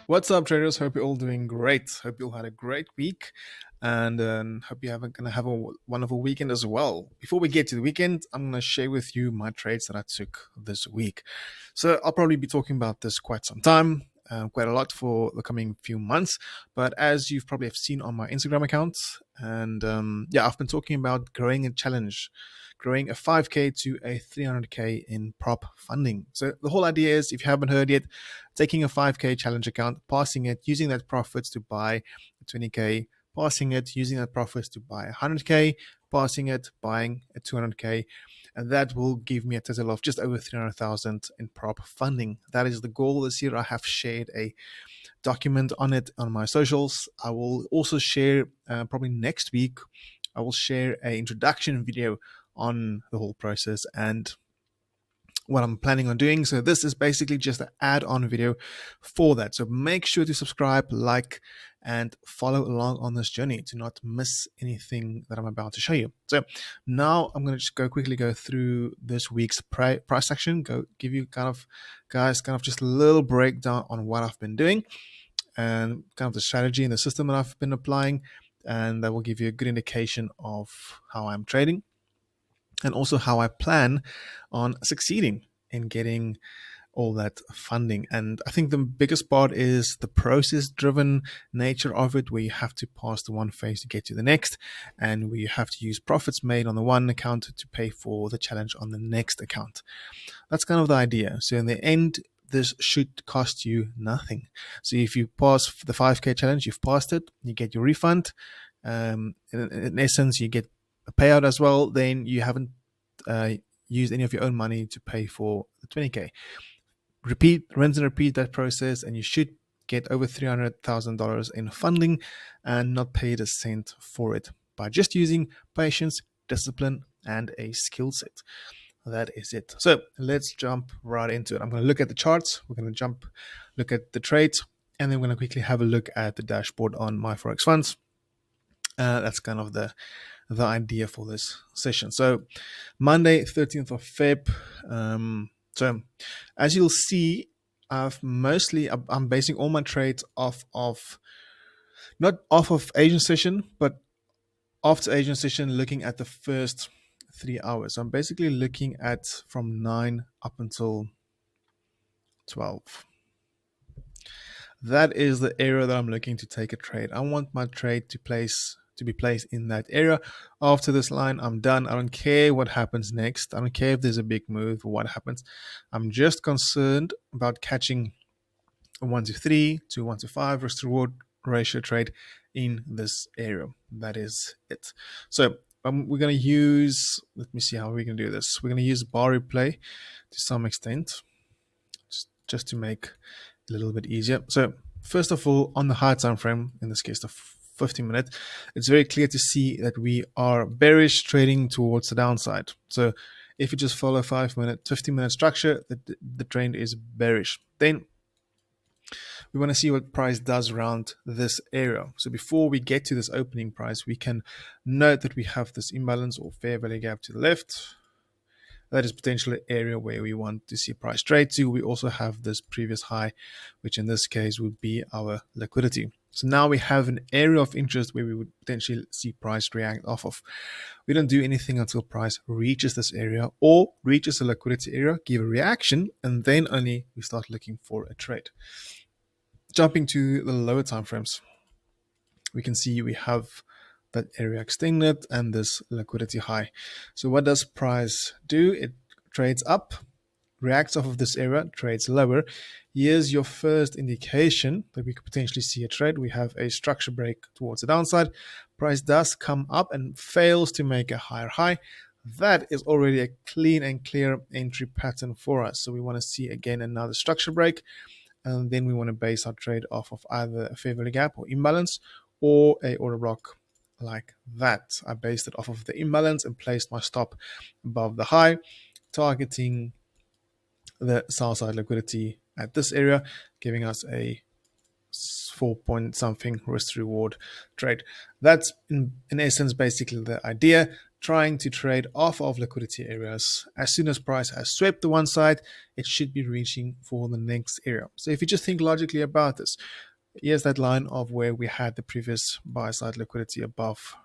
What's up, traders? Hope you're all doing great. Hope you all had a great week, and hope you're gonna have a wonderful weekend as well. Before we get to the weekend, I'm gonna share with you my trades that I took this week. So I'll probably be talking about this quite some time, quite a lot for the coming few months. But as you've probably have seen on my Instagram account, and I've been talking about growing a challenge. Growing a 5K to a 300K in prop funding. So the whole idea is, if you haven't heard yet, taking a 5K challenge account, passing it, using that profits to buy 20K, passing it, using that profits to buy 100K, passing it, buying a 200K, and that will give me a total of just over 300,000 in prop funding. That is the goal this year. I have shared a document on it on my socials. I will also share probably next week. I will share an introduction video on the whole process and what I'm planning on doing. So this is basically just an add-on video for that. So make sure to subscribe, like, and follow along on this journey to not miss anything that I'm about to show you. So now I'm going to just quickly go through this week's price action, give you guys just a little breakdown on what I've been doing and kind of the strategy and the system that I've been applying. And that will give you a good indication of how I'm trading, and also how I plan on succeeding in getting all that funding. And I think the biggest part is the process-driven nature of it, where you have to pass the one phase to get to the next, and where you have to use profits made on the one account to pay for the challenge on the next account. That's kind of the idea. So in the end, this should cost you nothing. So if you pass the 5K challenge, you've passed it, you get your refund. In essence, you get a payout as well. Then you haven't used any of your own money to pay for the 20K. Rinse and repeat that process, and you should get over $300,000 in funding and not paid a cent for it by just using patience, discipline, and a skill set. That is it. So let's jump right into it. I'm going to look at the charts. We're going to look at the trades, and then we're going to quickly have a look at the dashboard on my Forex funds. That's kind of the idea for this session. So Monday, 13th of Feb. So as you'll see, I'm basing all my trades not off of Asian session, but after Asian session, looking at the first 3 hours. So I'm basically looking at from 9 up until 12. That is the area that I'm looking to take a trade. I want my trade to be placed in that area. After this line, I'm done. I don't care what happens next. I don't care if there's a big move or what happens. I'm just concerned about catching a 1-to-3 to 1-to-5 risk to reward ratio trade in this area. That is it. So we're going to use, let me see how we can do this. We're going to use bar replay to some extent, just to make it a little bit easier. So first of all, on the high time frame, in this case the 15-minute, it's very clear to see that we are bearish trading towards the downside. So if you just follow 15-minute structure, the trend is bearish. Then we want to see what price does around this area. So before we get to this opening price, we can note that we have this imbalance or fair value gap to the left. That is potentially an area where we want to see price trade to. We also have this previous high, which in this case would be our liquidity. So now we have an area of interest where we would potentially see price react off of. We don't do anything until price reaches this area or reaches the liquidity area, give a reaction, and then only we start looking for a trade. Jumping to the lower time frames, we can see we have that area extended and this liquidity high. So what does price do? It trades up, reacts off of this area, trades lower. Here's your first indication that we could potentially see a trade. We have a structure break towards the downside. Price does come up and fails to make a higher high. That is already a clean and clear entry pattern for us. So we want to see again another structure break, and then we want to base our trade off of either a fair value gap or imbalance or a order block like that. I based it off of the imbalance and placed my stop above the high, targeting the sell side liquidity at this area, giving us a 4-point something risk reward trade. That's in essence basically the idea. trying to trade off of liquidity areas. As soon as price has swept the one side, it should be reaching for the next area. So if you just think logically about this, here's that line of where we had the previous buy side liquidity above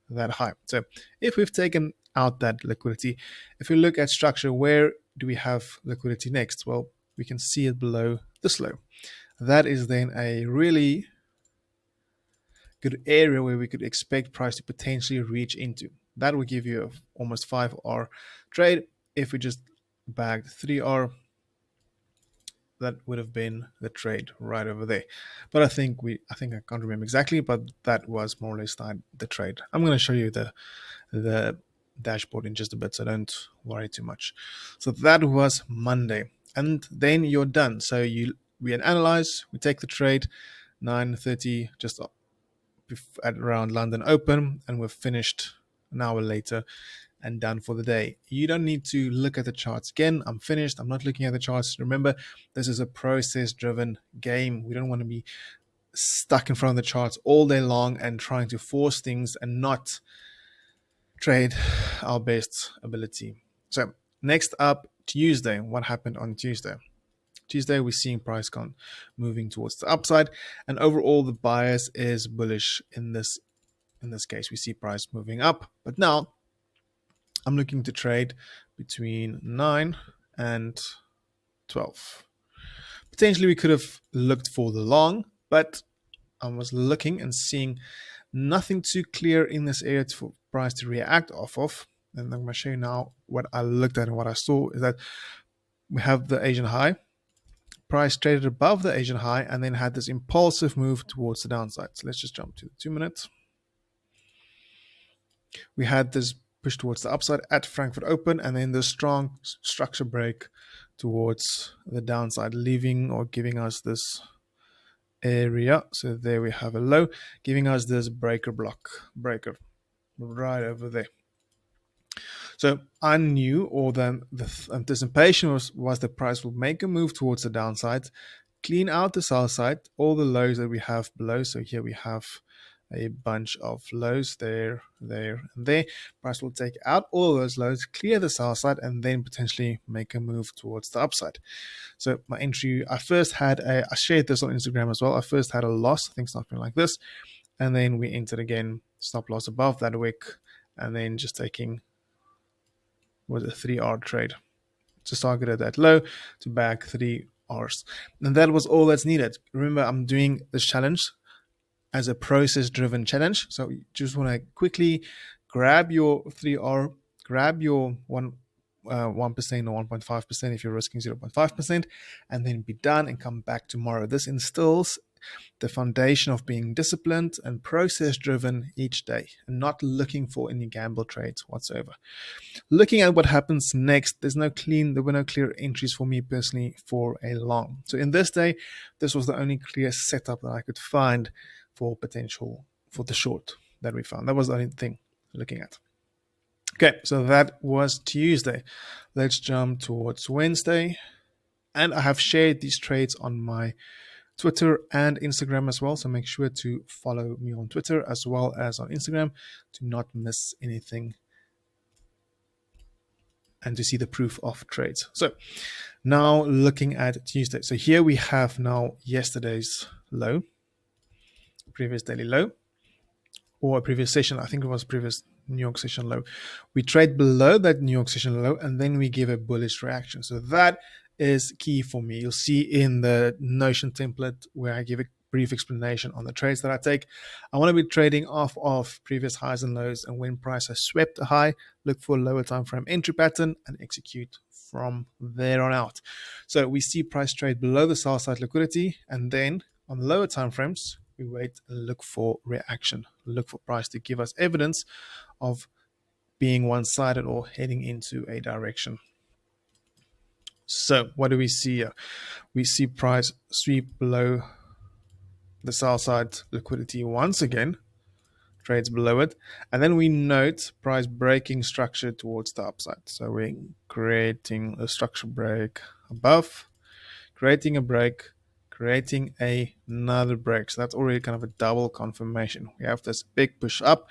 that high. So if we've taken out that liquidity, if we look at structure, where do we have liquidity next? Well, we can see it below this low. That is then a really good area where we could expect price to potentially reach into. That will give you almost 5R trade. If we just bagged 3R, that would have been the trade right over there. But I think I can't remember exactly, but that was more or less the trade. I'm going to show you the dashboard in just a bit, so don't worry too much. So that was Monday, and then you're done. So we analyze, we take the trade 9:30, just at around London Open, and we're finished an hour later and done for the day. You don't need to look at the charts again. I'm finished. I'm not looking at the charts. Remember, this is a process driven game. We don't want to be stuck in front of the charts all day long and trying to force things and not trade our best ability. So next up, Tuesday. What happened on Tuesday? Tuesday, we're seeing price moving towards the upside, and overall the bias is bullish in this case. We see price moving up, but now I'm looking to trade between 9 and 12. Potentially we could have looked for the long, but I was looking and seeing nothing too clear in this area for price to react off of. And I'm going to show you now what I looked at, and what I saw is that we have the Asian high. Price traded above the Asian high and then had this impulsive move towards the downside. So let's just jump to the 2 minutes. We had this push towards the upside at Frankfurt Open, and then the strong structure break towards the downside, leaving or giving us this area. So there we have a low, giving us this breaker right over there. So I knew, or then the anticipation was the price will make a move towards the downside, clean out the sell side, all the lows that we have below. So here we have a bunch of lows there, and there. Price will take out all of those lows, clear the sell side, and then potentially make a move towards the upside. So my entry, I shared this on Instagram as well. I first had a loss, I think something like this, and then we entered again, stop loss above that wick, and then just taking was a 3R trade. Just targeted that low to bag 3Rs. And that was all that's needed. Remember, I'm doing this challenge as a process-driven challenge. So you just want to quickly grab your 3R, grab your 1% or 1.5% if you're risking 0.5%, and then be done and come back tomorrow. This instills the foundation of being disciplined and process-driven each day, and not looking for any gamble trades whatsoever. Looking at what happens next, there were no clear entries for me personally for a long. So in this day, this was the only clear setup that I could find for potential for the short that we found. That was the only thing looking at. Okay, so that was Tuesday. Let's jump towards Wednesday. And I have shared these trades on my Twitter and Instagram as well. So make sure to follow me on Twitter as well as on Instagram to not miss anything and to see the proof of trades. So now looking at Tuesday. So here we have now yesterday's low, previous daily low, or a previous session. I think it was previous New York session low. We trade below that New York session low, and then we give a bullish reaction. So that is key for me. You'll see in the Notion template where I give a brief explanation on the trades that I take. I want to be trading off of previous highs and lows, and when price has swept a high, look for a lower time frame entry pattern and execute from there on out. So we see price trade below the sell side liquidity, and then on lower time frames, we wait and look for reaction. Look for price to give us evidence of being one-sided or heading into a direction. So what do we see here? We see price sweep below the sell side liquidity once again, trades below it, and then we note price breaking structure towards the upside. So we're creating a structure break above, creating a break, creating another break. So that's already kind of a double confirmation. We have this big push up,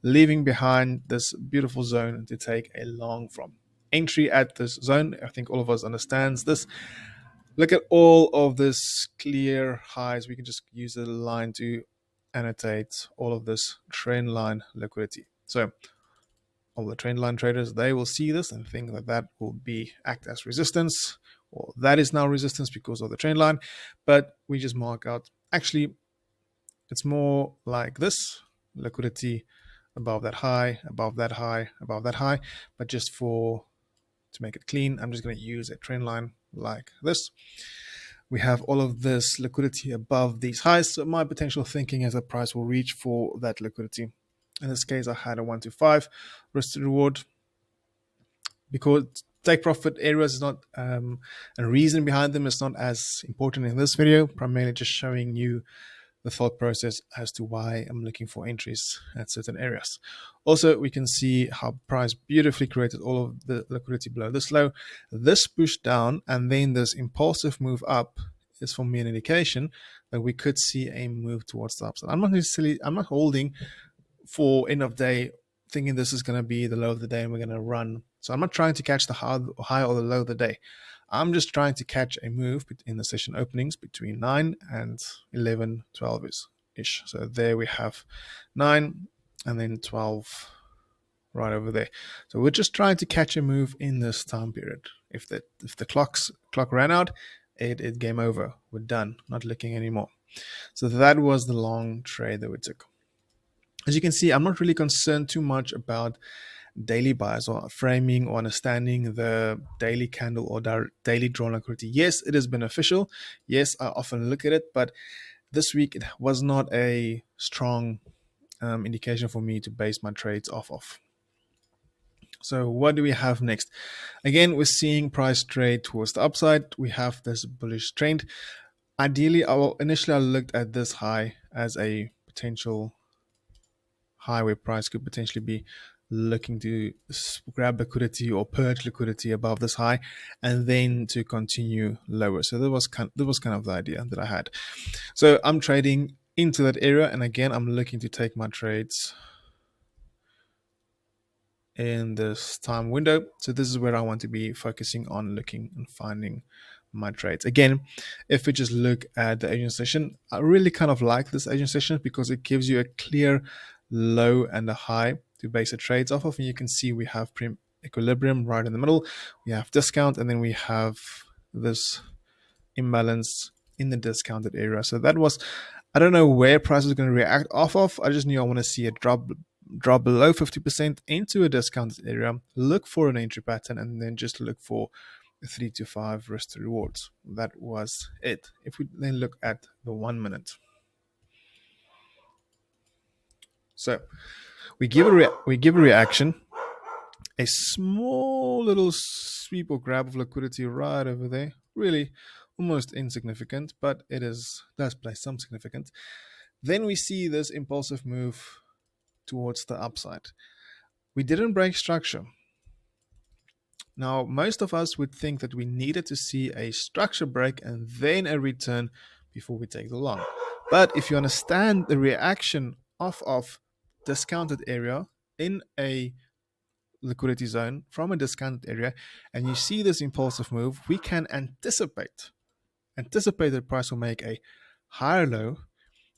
leaving behind this beautiful zone to take a long from. Entry at this zone, I think all of us understands this. Look at all of this clear highs. We can just use a line to annotate all of this trend line liquidity. So all the trend line traders, they will see this and think that that will be act as resistance, or that is now resistance because of the trend line. But we just mark out, actually, it's more like this: liquidity above that high, above that high, above that high. But just to make it clean, I'm just going to use a trend line like this. We have all of this liquidity above these highs. So my potential thinking is the price will reach for that liquidity. In this case, I had a 1 to 5 risk to reward, because take profit areas is not and reason behind them is not as important in this video. Primarily just showing you the thought process as to why I'm looking for entries at certain areas. Also, we can see how price beautifully created all of the liquidity below this low. This push down and then this impulsive move up is for me an indication that we could see a move towards the upside. I'm not holding for end of day thinking this is going to be the low of the day and we're going to run. So I'm not trying to catch the high or the low of the day. I'm just trying to catch a move in the session openings between 9 and 11, 12 ish. So there we have 9 and then 12 right over there. So we're just trying to catch a move in this time period. If the clock ran out, it game over. We're done. Not looking anymore. So that was the long trade that we took. As you can see, I'm not really concerned too much about daily buys or framing or understanding the daily candle or daily drawn liquidity. Yes, it is beneficial. Yes, I often look at it, but this week it was not a strong indication for me to base my trades off of. So what do we have next? Again, we're seeing price trade towards the upside. We have this bullish trend. Ideally, initially I looked at this high as a potential high where price could potentially be looking to grab liquidity or purge liquidity above this high and then to continue lower. So that was kind of the idea that I had. So I'm trading into that area, and again I'm looking to take my trades in this time window. So this is where I want to be focusing on, looking and finding my trades. Again, if we just look at the Asian session, I really kind of like this Asian session because it gives you a clear low and a high to base the trades off of. And you can see we have equilibrium right in the middle, we have discount, and then we have this imbalance in the discounted area. So that was, I don't know where price is going to react off of. I just knew I want to see a drop below 50% into a discounted area, look for an entry pattern, and then just look for 3 to 5 risk to rewards. That was it. If we then look at the 1 minute, so we give a reaction, a small little sweep or grab of liquidity right over there, really almost insignificant, but it does play some significance. Then we see this impulsive move towards the upside. We didn't break structure. Now, most of us would think that we needed to see a structure break and then a return before we take the long. But if you understand the reaction of discounted area in a liquidity zone from a discounted area, and you see this impulsive move, we can anticipate that price will make a higher low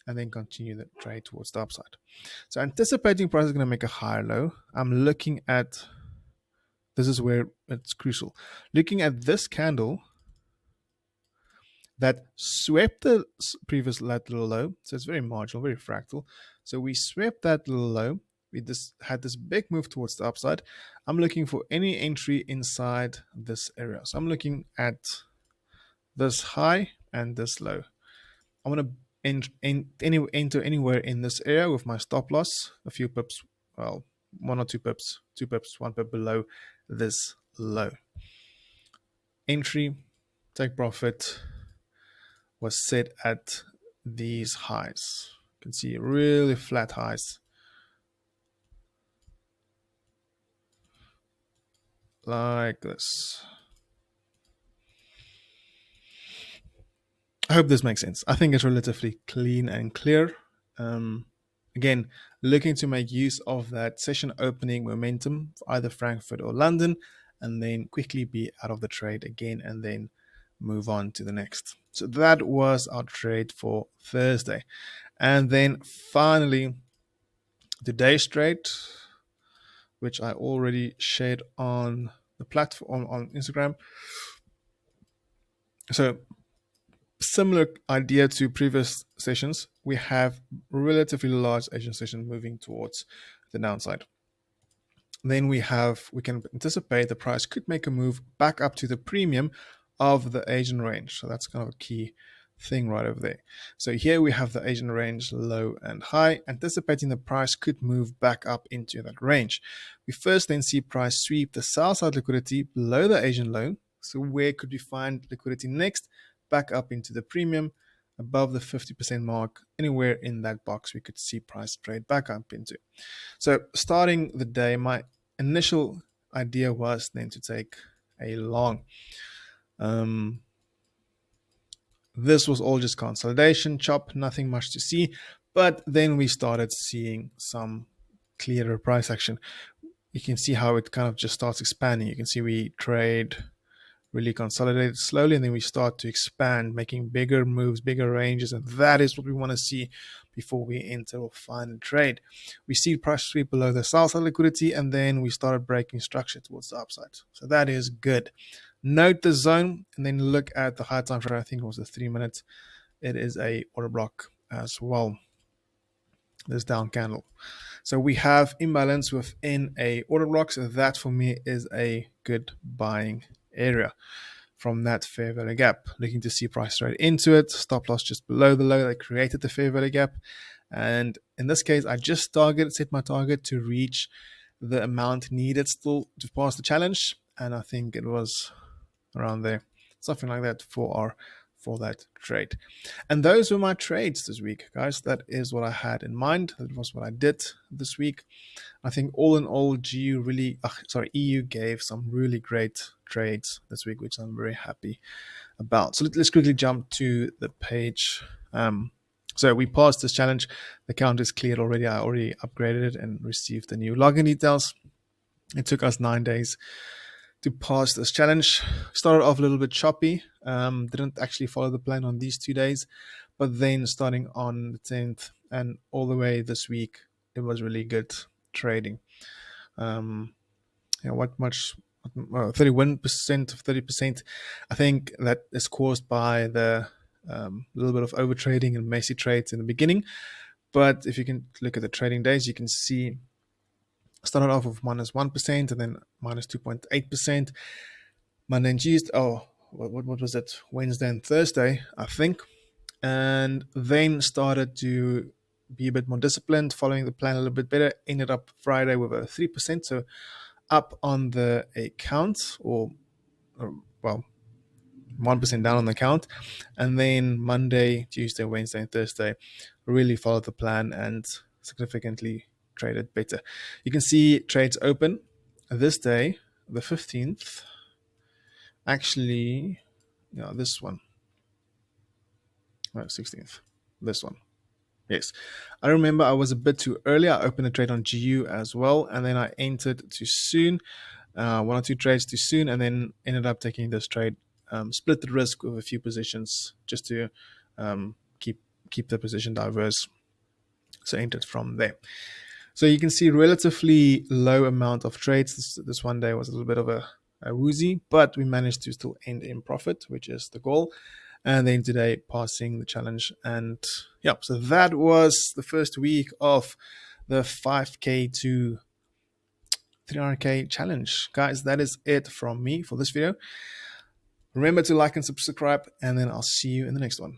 and then continue the trade towards the upside. So anticipating price is going to make a higher low. I'm looking at, this is where it's crucial, looking at this candle that swept the previous little low. So it's very marginal, very fractal. So we swept that little low. We just had this big move towards the upside. I'm looking for any entry inside this area. So I'm looking at this high and this low. I want to enter anywhere in this area with my stop loss, a few pips, well, 1 or 2 pips, 2 pips, 1 pip below this low. Entry, take profit was set at these highs. You can see really flat highs. Like this. I hope this makes sense. I think it's relatively clean and clear. Um, Again, looking to make use of that session opening momentum for either Frankfurt or London, and then quickly be out of the trade again and then move on to the next. So that was our trade for Thursday. And then finally, today's trade, which I already shared on the platform on Instagram. So similar idea to previous sessions, we have relatively large Asian session moving towards the downside. Then we can anticipate the price could make a move back up to the premium of the Asian range. So that's kind of a key thing right over there. So here we have the Asian range low and high, anticipating the price could move back up into that range. We first then see price sweep the sell side liquidity below the Asian low. So where could we find liquidity next? Back up into the premium above the 50% mark. Anywhere in that box we could see price trade back up into. So starting the day, my initial idea was then to take a long. This was all just consolidation, chop, nothing much to see. But then we started seeing some clearer price action. You can see how it kind of just starts expanding. You can see we trade really consolidated slowly, and then we start to expand, making bigger moves, bigger ranges, and that is what we want to see before we enter or find a trade. We see price sweep below the sell side liquidity, and then we started breaking structure towards the upside. So that is good. Note the zone, and then look at the high time frame. I think it was the 3 minutes. It is a order block as well. This down candle. So we have imbalance within a order block. So that for me is a good buying area from that fair value gap. Looking to see price trade into it. Stop loss just below the low that created the fair value gap. And in this case, I just set my target to reach the amount needed still to pass the challenge. And I think it was around there, something like that for that trade. And those were my trades this week, guys. That is what I had in mind. That was what I did this week. I think all in all, EU gave some really great trades this week, which I'm very happy about. So let's quickly jump to the page. So we passed this challenge. The account is cleared already. I already upgraded it and received the new login details. It took us 9 days to pass this challenge. Started off a little bit choppy. Didn't actually follow the plan on these 2 days, but then starting on the 10th and all the way this week, it was really good trading. 31% of 30%. I think that is caused by the little bit of over trading and messy trades in the beginning. But if you can look at the trading days, you can see started off with minus 1% and then minus 2.8%. Monday and Tuesday, what was it? Wednesday and Thursday, I think. And then started to be a bit more disciplined, following the plan a little bit better. Ended up Friday with a 3%, so up on the account, or 1% down on the account. And then Monday, Tuesday, Wednesday, and Thursday really followed the plan and significantly traded better. You can see trades open this day, the 15th. Actually, this one. 16th. This one. Yes. I remember I was a bit too early. I opened a trade on GU as well, and then I entered too soon. 1 or 2 trades too soon, and then ended up taking this trade. Split the risk with a few positions just to keep the position diverse. So entered from there. So you can see relatively low amount of trades. This one day was a little bit of a woozy, but we managed to still end in profit, which is the goal. And then today passing the challenge. And yeah, so that was the first week of the 5K to 300K challenge. Guys, that is it from me for this video. Remember to like and subscribe, and then I'll see you in the next one.